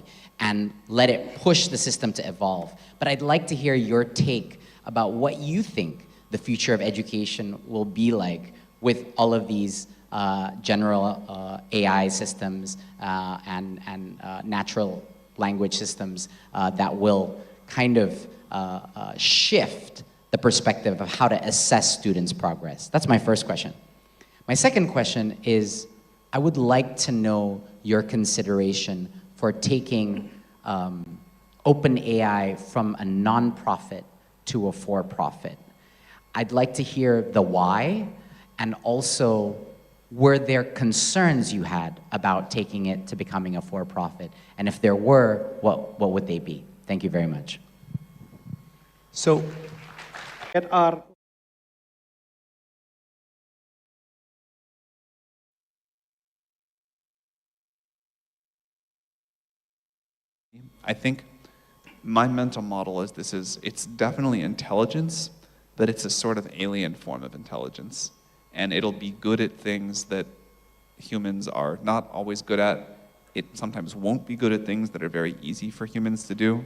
authority and let it push the system to evolve. But I'd like to hear your take about what you think the future of education will be like with all of these general AI systems and natural language systems that will kind of shift the perspective of how to assess students' progress. That's my first question. My second question is, I would like to know your consideration for taking OpenAI from a nonprofit to a for-profit. I'd like to hear the why, and also were there concerns you had about taking it to becoming a for-profit? And if there were, what would they be? Thank you very much. So, I think my mental model is it's definitely intelligence, but it's a sort of alien form of intelligence. And it'll be good at things that humans are not always good at. It sometimes won't be good at things that are very easy for humans to do,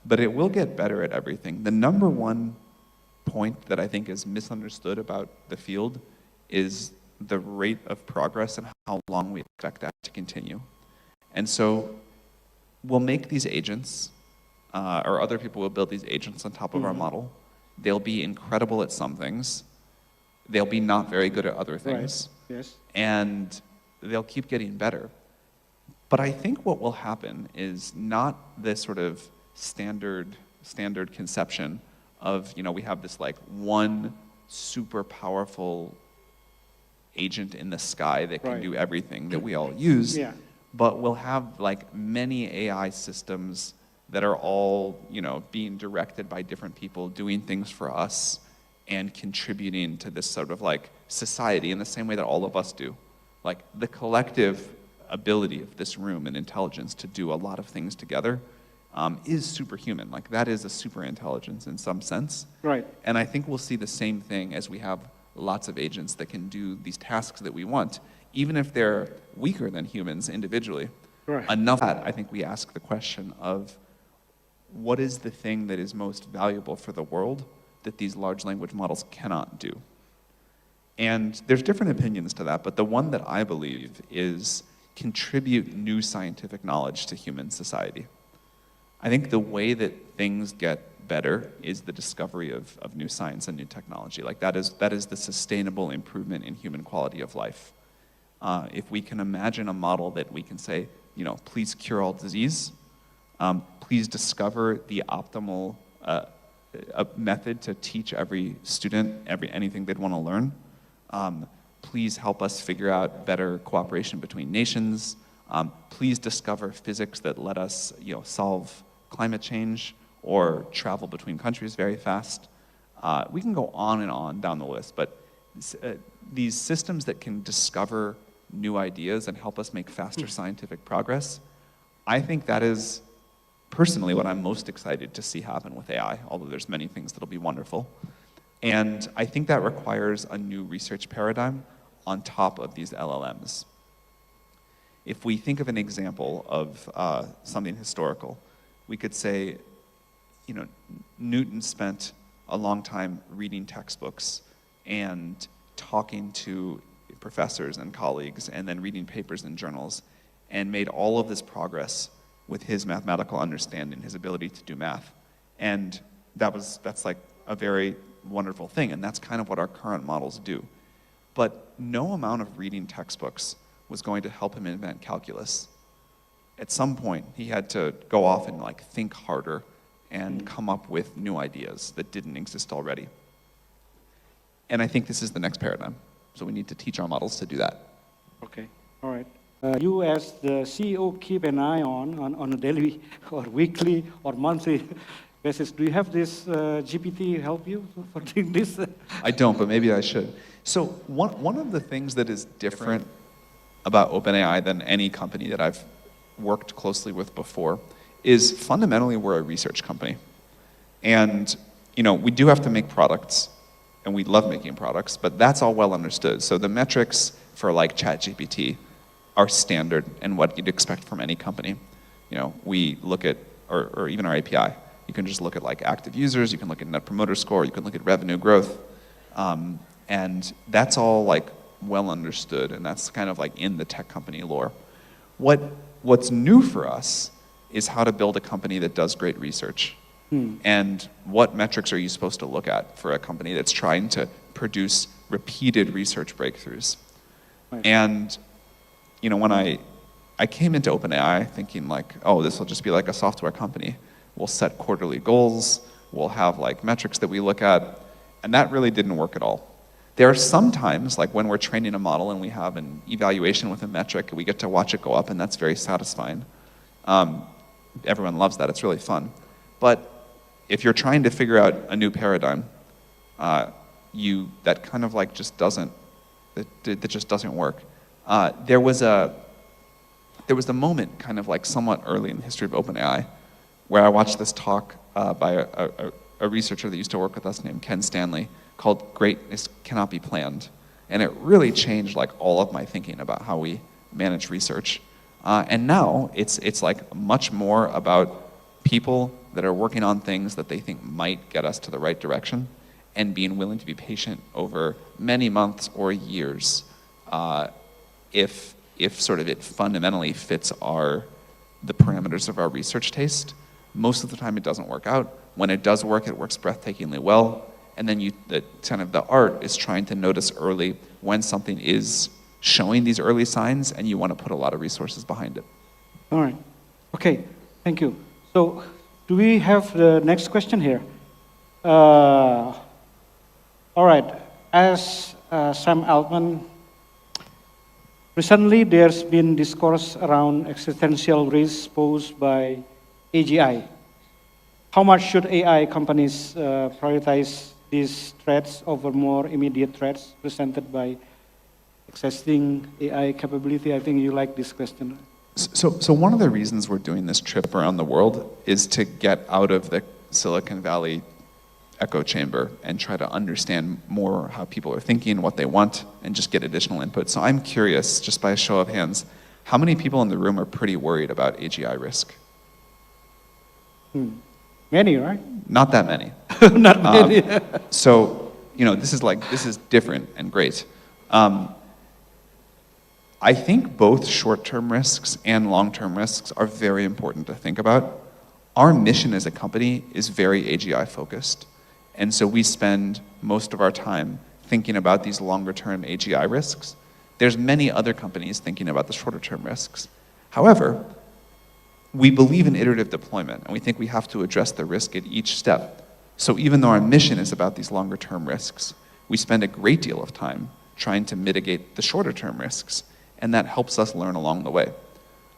but it will get better at everything. The number one point that I think is misunderstood about the field is the rate of progress and how long we expect that to continue. And so we'll make these agents, or other people will build these agents on top of our model. They'll be incredible at some things. They'll be not very good at other things. Right. Yes. And they'll keep getting better. But I think what will happen is not this sort of standard conception of, we have this like one super powerful agent in the sky that can do everything that we all use. Yeah. But we'll have like many AI systems that are all, being directed by different people, doing things for us and contributing to this sort of like society in the same way that all of us do. Like the collective ability of this room and intelligence to do a lot of things together is superhuman. Like that is a super intelligence in some sense. Right. And I think we'll see the same thing as we have lots of agents that can do these tasks that we want, even if they're weaker than humans individually. Right. Enough that I think we ask the question of what is the thing that is most valuable for the world that these large language models cannot do? And there's different opinions to that, but the one that I believe is contribute new scientific knowledge to human society. I think the way that things get better is the discovery of new science and new technology. Like that is the sustainable improvement in human quality of life. If we can imagine a model that we can say, please cure all disease, please discover the optimal method to teach every student anything they'd want to learn. Please help us figure out better cooperation between nations. Please discover physics that let us solve climate change or travel between countries very fast. We can go on and on down the list, but these systems that can discover new ideas and help us make faster scientific progress, I think that is personally what I'm most excited to see happen with AI, although there's many things that'll be wonderful. And I think that requires a new research paradigm on top of these LLMs. If we think of an example of something historical, we could say, Newton spent a long time reading textbooks and talking to professors and colleagues and then reading papers in journals and made all of this progress with his mathematical understanding, his ability to do math. And that's like a very wonderful thing, and that's kind of what our current models do. But no amount of reading textbooks was going to help him invent calculus. At some point, he had to go off and think harder and come up with new ideas that didn't exist already. And I think this is the next paradigm. So we need to teach our models to do that. Okay, all right. You as the CEO keep an eye on a daily or weekly or monthly basis. Do you have this GPT help you for doing this? I don't, but maybe I should. So one of the things that is different about OpenAI than any company that I've worked closely with before is fundamentally we're a research company. And we do have to make products, and we love making products, but that's all well understood. So the metrics for ChatGPT are standard and what you'd expect from any company. We look at, or even our API, you can just look at like active users, you can look at net promoter score, you can look at revenue growth, and that's all like well understood, and that's kind of like in the tech company lore. What's new for us is how to build a company that does great research. And what metrics are you supposed to look at for a company that's trying to produce repeated research breakthroughs? Right. And when I came into OpenAI thinking like, oh, this will just be like a software company. We'll set quarterly goals, we'll have like metrics that we look at, and that really didn't work at all. There are some times, like when we're training a model and we have an evaluation with a metric, we get to watch it go up, and that's very satisfying. Everyone loves that, it's really fun. But if you're trying to figure out a new paradigm, that kind of like just doesn't, that just doesn't work. There was a moment kind of like somewhat early in the history of OpenAI where I watched this talk by a researcher that used to work with us named Ken Stanley called Greatness Cannot Be Planned. And it really changed like all of my thinking about how we manage research. And now it's like much more about people that are working on things that they think might get us to the right direction and being willing to be patient over many months or years if sort of it fundamentally fits the parameters of our research taste. Most of the time it doesn't work out. When it does work, it works breathtakingly well. And then the art is trying to notice early when something is showing these early signs and you want to put a lot of resources behind it. All right. Okay, thank you. So do we have the next question here? All right. As Sam Altman, recently there's been discourse around existential risks posed by AGI. How much should AI companies prioritize these threats over more immediate threats presented by existing AI capability? I think you like this question. So one of the reasons we're doing this trip around the world is to get out of the Silicon Valley echo chamber and try to understand more how people are thinking, what they want, and just get additional input. So I'm curious, just by a show of hands, how many people in the room are pretty worried about AGI risk? Many, right? Not that many. Not many. So, this is different and great. I think both short-term risks and long-term risks are very important to think about. Our mission as a company is very AGI focused. And so we spend most of our time thinking about these longer-term AGI risks. There's many other companies thinking about the shorter-term risks. However, we believe in iterative deployment, and we think we have to address the risk at each step. So even though our mission is about these longer-term risks, we spend a great deal of time trying to mitigate the shorter-term risks, and that helps us learn along the way.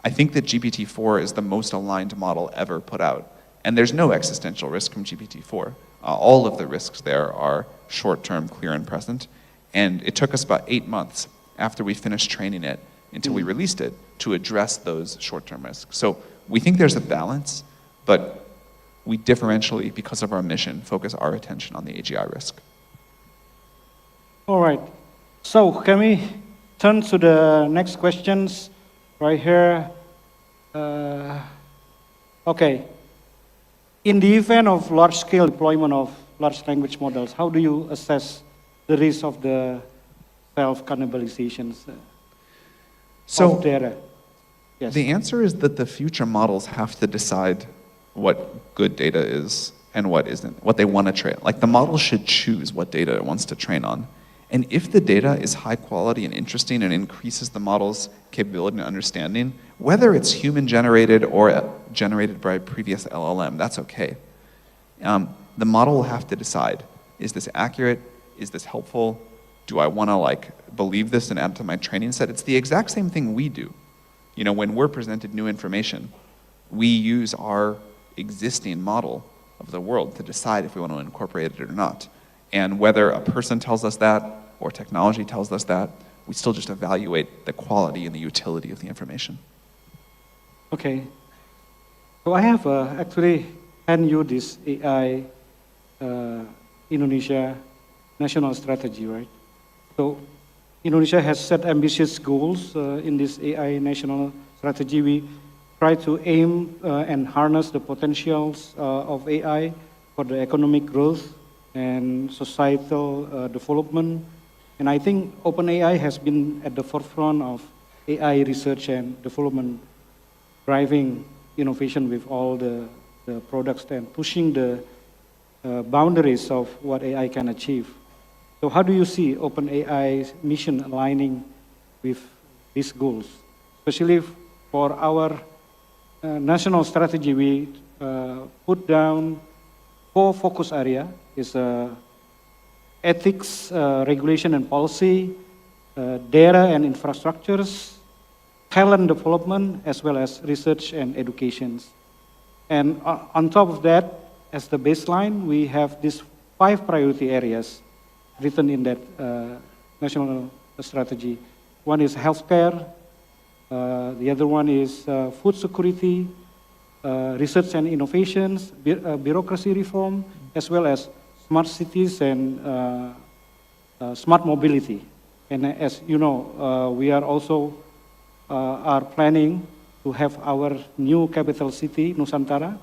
I think that GPT-4 is the most aligned model ever put out, and there's no existential risk from GPT-4. All of the risks there are short-term, clear and present, and it took us about 8 months after we finished training it until we released it to address those short-term risks. So we think there's a balance, but we differentially, because of our mission, focus our attention on the AGI risk. All right. So can we turn to the next questions right here? Okay. In the event of large-scale deployment of large language models, how do you assess the risk of the self-cannibalizations of data? Yes. The answer is that the future models have to decide what good data is and what isn't, what they want to train. Like the model should choose what data it wants to train on. And if the data is high quality and interesting and increases the model's capability and understanding, whether it's human generated or generated by a previous LLM, that's okay. The model will have to decide, is this accurate? Is this helpful? Do I want to believe this and add to my training set? It's the exact same thing we do. When we're presented new information, we use our existing model of the world to decide if we want to incorporate it or not. And whether a person tells us that or technology tells us that, we still just evaluate the quality and the utility of the information. Okay. So I have actually hand you this AI Indonesia national strategy, right? So Indonesia has set ambitious goals in this AI national strategy. try to aim and harness the potentials of AI for the economic growth and societal development. And I think OpenAI has been at the forefront of AI research and development, driving innovation with all the products and pushing the boundaries of what AI can achieve. So how do you see OpenAI's mission aligning with these goals? Especially for our national strategy, we put down 4 focus areas: is ethics, regulation and policy, data and infrastructures, talent development, as well as research and education. And on top of that, as the baseline, we have these 5 priority areas written in that national strategy. One is healthcare, the other one is food security, research and innovations, bureaucracy reform, as well as smart cities and smart mobility. And as you know, we are also are planning to have our new capital city, Nusantara,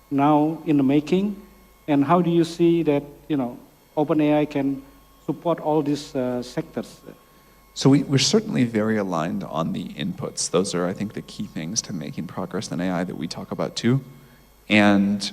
now in the making. And how do you see that, OpenAI can support all these sectors? So we're certainly very aligned on the inputs. Those are, I think, the key things to making progress in AI that we talk about too. And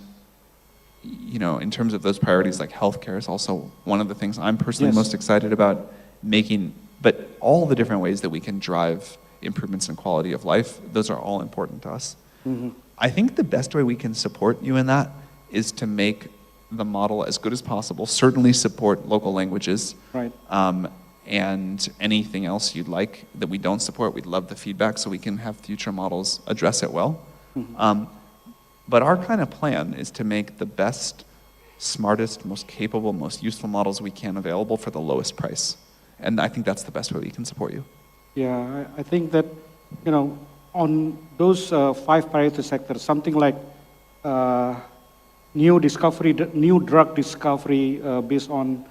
in terms of those priorities, like healthcare is also one of the things I'm personally most excited about making, but all the different ways that we can drive improvements in quality of life, those are all important to us. Mm-hmm. I think the best way we can support you in that is to make the model as good as possible, certainly support local languages, right. And anything else you'd like that we don't support, we'd love the feedback so we can have future models address it well. Mm-hmm. But our kind of plan is to make the best, smartest, most capable, most useful models we can available for the lowest price. And I think that's the best way we can support you. Yeah, I think that, on those 5 priority sectors, something like new drug discovery based on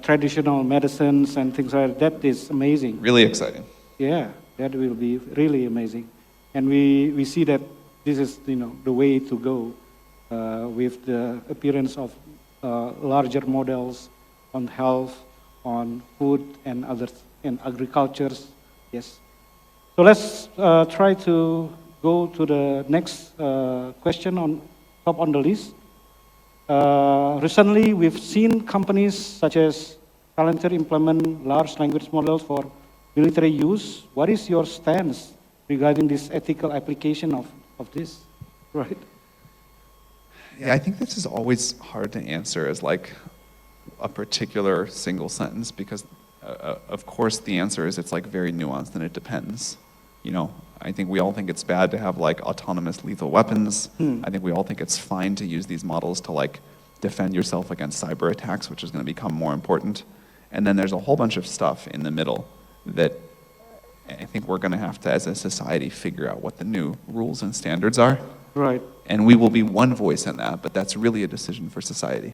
traditional medicines and things like that is amazing. Really exciting. Yeah, that will be really amazing. And we see that this is, the way to go with the appearance of larger models on health, on food and others, and agricultures. Yes. So let's try to go to the next question on top on the list. Recently, we've seen companies such as Palantir implement large language models for military use. What is your stance regarding this ethical application of this? Right. Yeah, I think this is always hard to answer as like a particular single sentence because, of course, the answer is it's like very nuanced and it depends. I think we all think it's bad to have like autonomous lethal weapons. I think we all think it's fine to use these models to like defend yourself against cyber attacks, which is going to become more important. And then there's a whole bunch of stuff in the middle that I think we're going to have to, as a society, figure out what the new rules and standards are. Right. And we will be one voice in that, but that's really a decision for society.